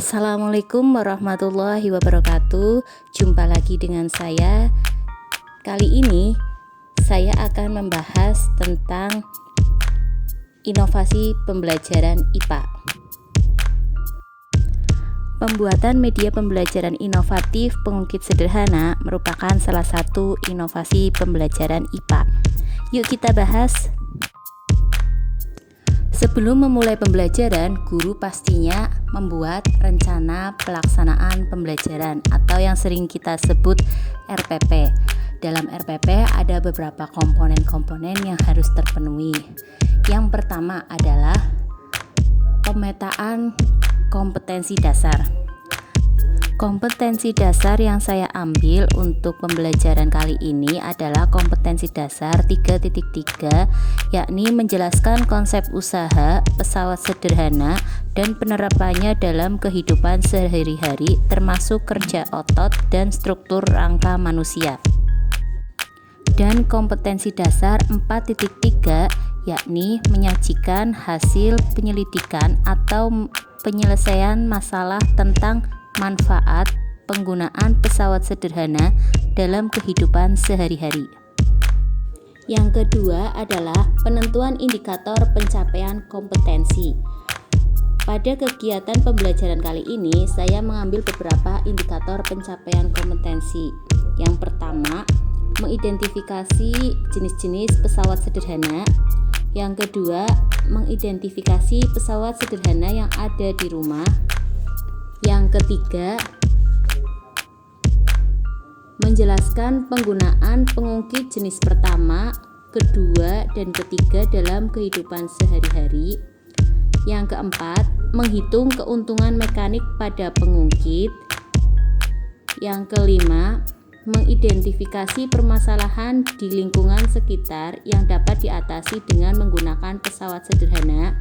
Assalamualaikum warahmatullahi wabarakatuh. Jumpa lagi dengan saya. Kali ini saya akan membahas tentang inovasi pembelajaran IPA. Pembuatan media pembelajaran inovatif pengungkit sederhana merupakan salah satu inovasi pembelajaran IPA. Yuk kita bahas. Sebelum memulai pembelajaran, guru pastinya membuat rencana pelaksanaan pembelajaran atau yang sering kita sebut RPP. Dalam RPP ada beberapa komponen-komponen yang harus terpenuhi. Yang pertama adalah pemetaan kompetensi dasar. Kompetensi dasar yang saya ambil untuk pembelajaran kali ini adalah kompetensi dasar 3.3, yakni menjelaskan konsep usaha pesawat sederhana dan penerapannya dalam kehidupan sehari-hari termasuk kerja otot dan struktur rangka manusia. Dan kompetensi dasar 4.3, yakni menyajikan hasil penyelidikan atau penyelesaian masalah tentang manfaat penggunaan pesawat sederhana dalam kehidupan sehari-hari. Yang kedua adalah penentuan indikator pencapaian kompetensi. Pada kegiatan pembelajaran kali ini, saya mengambil beberapa indikator pencapaian kompetensi. Yang pertama, mengidentifikasi jenis-jenis pesawat sederhana. Yang kedua, mengidentifikasi pesawat sederhana yang ada di rumah. Yang ketiga, menjelaskan penggunaan pengungkit jenis pertama, kedua, dan ketiga dalam kehidupan sehari-hari. Yang keempat, menghitung keuntungan mekanik pada pengungkit. Yang kelima, mengidentifikasi permasalahan di lingkungan sekitar yang dapat diatasi dengan menggunakan pesawat sederhana.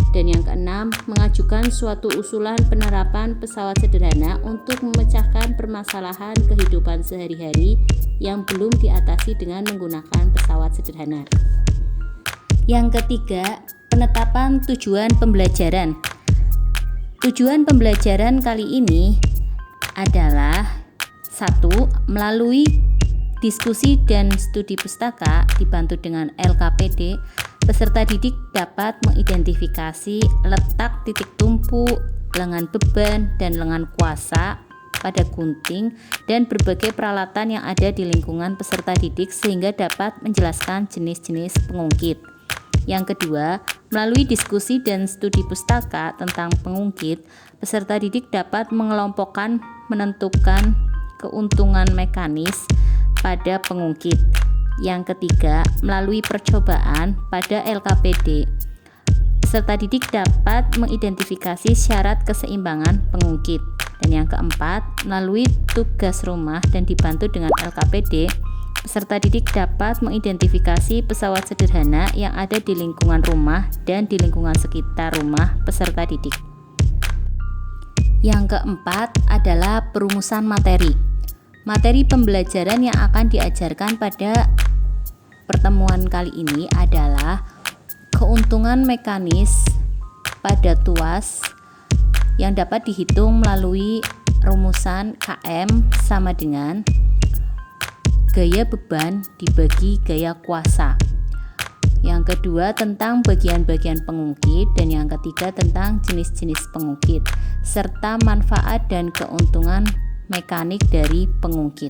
Dan yang keenam, mengajukan suatu usulan penerapan pesawat sederhana untuk memecahkan permasalahan kehidupan sehari-hari yang belum diatasi dengan menggunakan pesawat sederhana. Yang ketiga, penetapan tujuan pembelajaran. Tujuan pembelajaran kali ini adalah 1. Melalui diskusi dan studi pustaka dibantu dengan LKPD, peserta didik dapat mengidentifikasi letak titik tumpu, lengan beban, dan lengan kuasa pada gunting dan berbagai peralatan yang ada di lingkungan peserta didik sehingga dapat menjelaskan jenis-jenis pengungkit. Yang kedua, melalui diskusi dan studi pustaka tentang pengungkit, peserta didik dapat mengelompokkan menentukan keuntungan mekanis pada pengungkit. Yang ketiga, melalui percobaan pada LKPD, peserta didik dapat mengidentifikasi syarat keseimbangan pengungkit. Dan yang keempat, melalui tugas rumah dan dibantu dengan LKPD, peserta didik dapat mengidentifikasi pesawat sederhana yang ada di lingkungan rumah dan di lingkungan sekitar rumah peserta didik. Yang keempat adalah perumusan materi. Materi pembelajaran yang akan diajarkan pada pertemuan kali ini adalah keuntungan mekanis pada tuas yang dapat dihitung melalui rumusan KM sama dengan gaya beban dibagi gaya kuasa. Yang kedua tentang bagian-bagian pengungkit, dan yang ketiga tentang jenis-jenis pengungkit serta manfaat dan keuntungan mekanik dari pengungkit.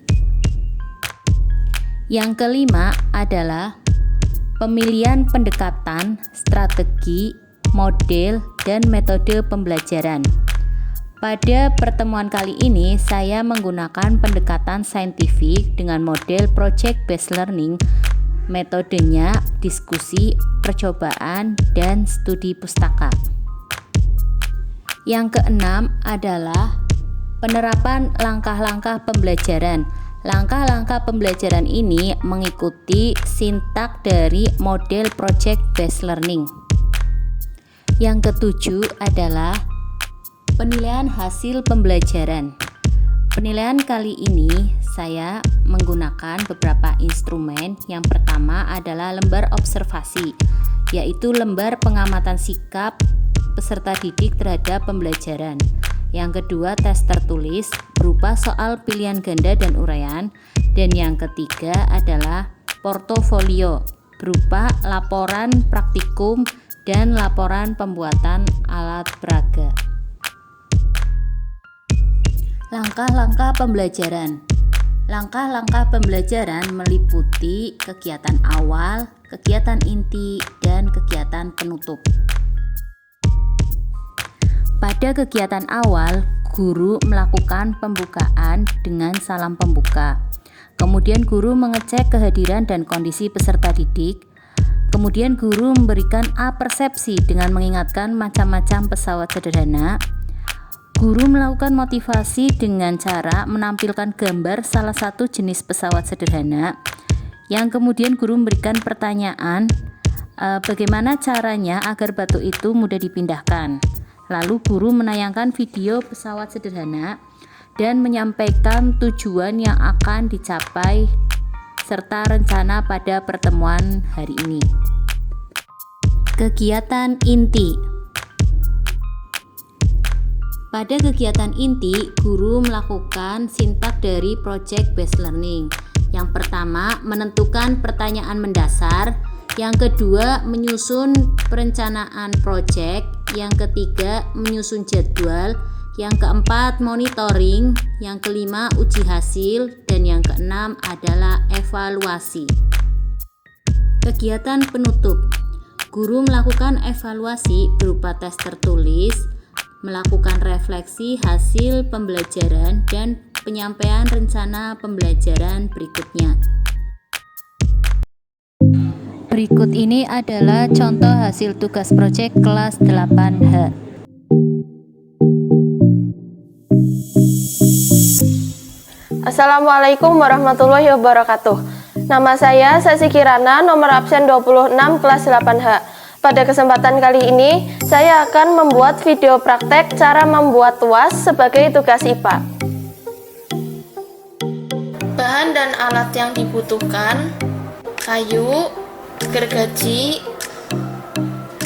Yang kelima adalah pemilihan pendekatan, strategi, model, dan metode pembelajaran. Pada pertemuan kali ini, saya menggunakan pendekatan saintifik dengan model project based learning. Metodenya diskusi, percobaan, dan studi pustaka. Yang keenam adalah penerapan langkah-langkah pembelajaran. Langkah-langkah pembelajaran ini mengikuti sintak dari model project based learning. Yang ketujuh adalah penilaian hasil pembelajaran. Penilaian kali ini saya menggunakan beberapa instrumen. Yang pertama adalah lembar observasi, yaitu lembar pengamatan sikap peserta didik terhadap pembelajaran. Yang kedua, tes tertulis berupa soal pilihan ganda dan uraian. Dan yang ketiga adalah portofolio berupa laporan praktikum dan laporan pembuatan alat peraga. Langkah-langkah pembelajaran. Langkah-langkah pembelajaran meliputi kegiatan awal, kegiatan inti, dan kegiatan penutup. Pada kegiatan awal, guru melakukan pembukaan dengan salam pembuka. Kemudian guru mengecek kehadiran dan kondisi peserta didik. Kemudian guru memberikan persepsi dengan mengingatkan macam-macam pesawat sederhana. Guru melakukan motivasi dengan cara menampilkan gambar salah satu jenis pesawat sederhana, yang kemudian guru memberikan pertanyaan, bagaimana caranya agar batu itu mudah dipindahkan. Lalu guru menayangkan video pesawat sederhana dan menyampaikan tujuan yang akan dicapai serta rencana pada pertemuan hari ini. Kegiatan inti. Pada kegiatan inti, guru melakukan sintak dari project based learning. Yang pertama, menentukan pertanyaan mendasar. Yang kedua, menyusun perencanaan project. Yang ketiga, menyusun jadwal. Yang keempat, monitoring. Yang kelima, uji hasil. Dan yang keenam adalah evaluasi. Kegiatan penutup. Guru melakukan evaluasi berupa tes tertulis, melakukan refleksi hasil pembelajaran, dan penyampaian rencana pembelajaran berikutnya. Berikut ini adalah contoh hasil tugas proyek kelas 8H. Assalamualaikum warahmatullahi wabarakatuh. Nama saya Sasi Kirana, nomor absen 26 kelas 8H. Pada kesempatan kali ini, saya akan membuat video praktek cara membuat tuas sebagai tugas IPA. Bahan dan alat yang dibutuhkan: kayu, gergaji,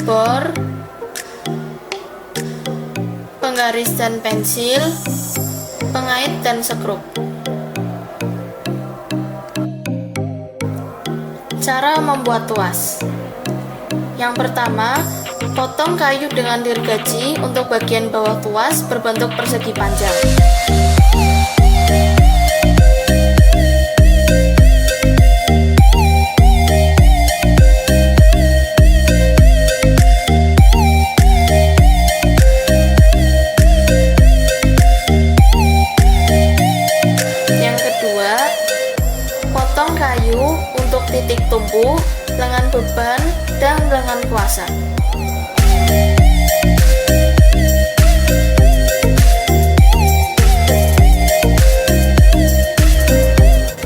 bor, penggaris dan pensil, pengait dan sekrup. Cara membuat tuas. Yang pertama, potong kayu dengan gergaji untuk bagian bawah tuas berbentuk persegi panjang. Yang kedua, potong kayu untuk titik tumpu, lengan beban, dan lengan kuasa.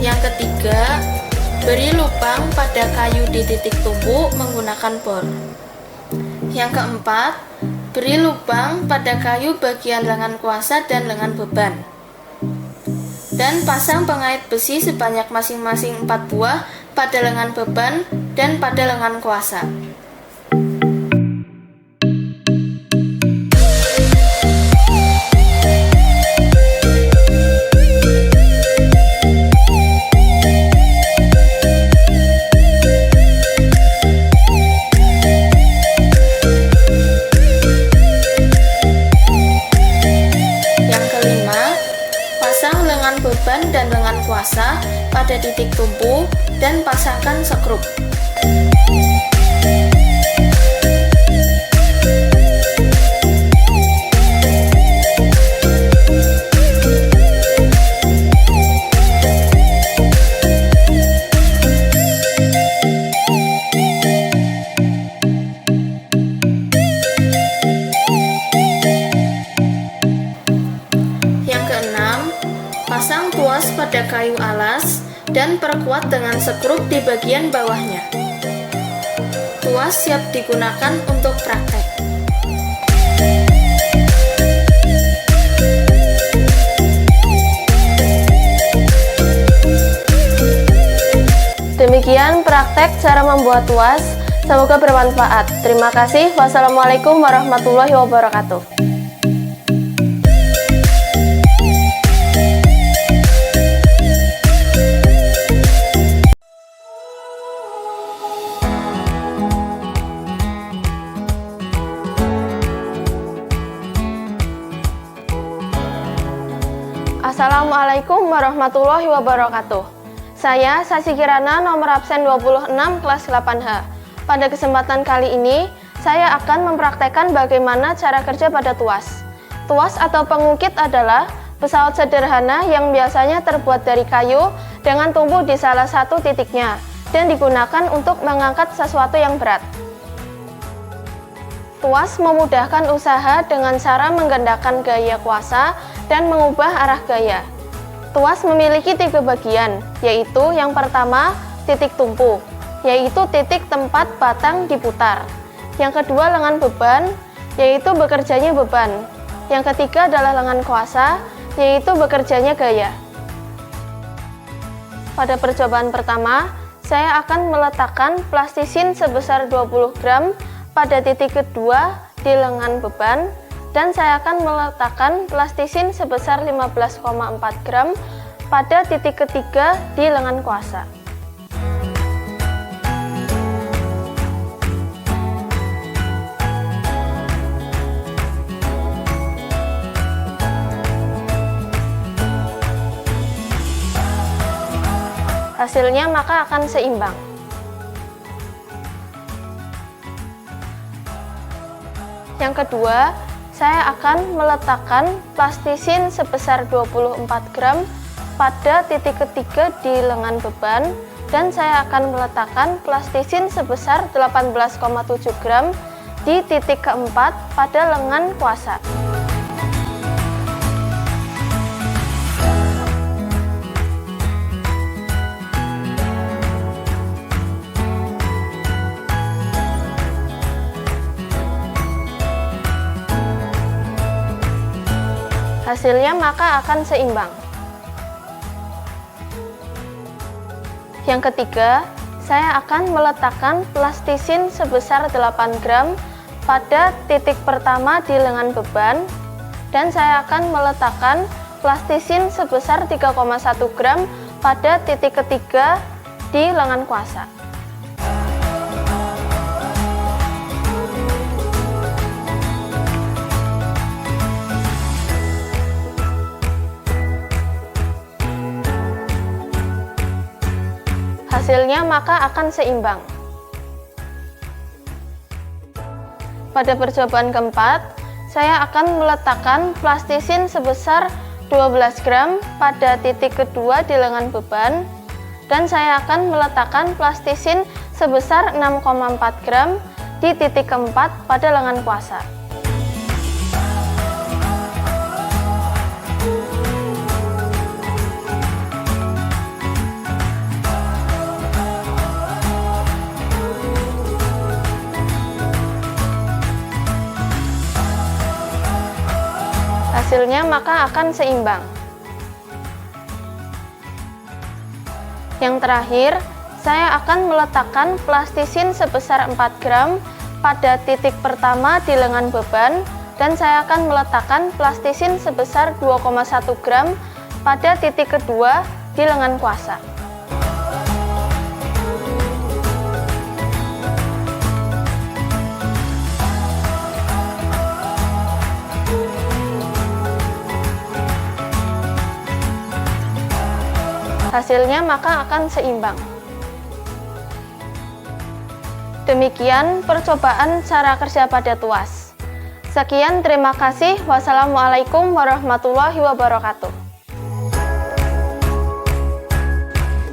Yang ketiga, beri lubang pada kayu di titik tumpu menggunakan bor. Yang keempat, beri lubang pada kayu bagian lengan kuasa dan lengan beban. Dan pasang pengait besi sebanyak masing-masing 4 buah pada lengan beban dan pada lengan kuasa. Yang kelima, pasang lengan beban dan lengan kuasa pada titik tumpu dan pasangkan sekrup. Yang keenam, pasang tuas pada kayu alas dan perkuat dengan sekrup di bagian bawahnya. Tuas siap digunakan untuk praktek. Demikian praktek cara membuat tuas. Semoga bermanfaat. Terima kasih. Wassalamualaikum warahmatullahi wabarakatuh. Assalamualaikum warahmatullahi wabarakatuh. Saya Sasi Kirana, nomor absen 26 kelas 8H. Pada kesempatan kali ini, saya akan mempraktekkan bagaimana cara kerja pada tuas. Tuas atau pengukit adalah pesawat sederhana yang biasanya terbuat dari kayu dengan tumpu di salah satu titiknya dan digunakan untuk mengangkat sesuatu yang berat. Tuas memudahkan usaha dengan cara menggandakan gaya kuasa dan mengubah arah gaya. Tuas memiliki 3 bagian, yaitu yang pertama, titik tumpu, yaitu titik tempat batang diputar. Yang kedua, lengan beban, yaitu bekerjanya beban. Yang ketiga adalah lengan kuasa, yaitu bekerjanya gaya. Pada percobaan pertama, saya akan meletakkan plastisin sebesar 20 gram pada titik kedua di lengan beban, dan saya akan meletakkan plastisin sebesar 15,4 gram pada titik ketiga di lengan kuasa. Hasilnya maka akan seimbang. Yang kedua, saya akan meletakkan plastisin sebesar 24 gram pada titik ketiga di lengan beban, dan saya akan meletakkan plastisin sebesar 18,7 gram di titik keempat pada lengan kuasa. Hasilnya maka akan seimbang. Yang ketiga, saya akan meletakkan plastisin sebesar 8 gram pada titik pertama di lengan beban, dan saya akan meletakkan plastisin sebesar 3,1 gram pada titik ketiga di lengan kuasa. Hasilnya maka akan seimbang. Pada percobaan keempat, saya akan meletakkan plastisin sebesar 12 gram pada titik kedua di lengan beban, dan saya akan meletakkan plastisin sebesar 6,4 gram di titik keempat pada lengan kuasa. Hasilnya maka akan seimbang. Yang terakhir, saya akan meletakkan plastisin sebesar 4 gram pada titik pertama di lengan beban, dan saya akan meletakkan plastisin sebesar 2,1 gram pada titik kedua di lengan kuasa. Hasilnya maka akan seimbang. Demikian percobaan cara kerja pada tuas. Sekian, terima kasih. Wassalamualaikum warahmatullahi wabarakatuh.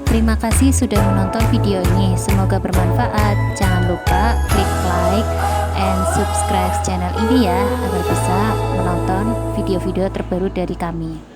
Terima kasih sudah menonton video ini. Semoga bermanfaat. Jangan lupa klik like and subscribe channel ini ya, agar bisa menonton video-video terbaru dari kami.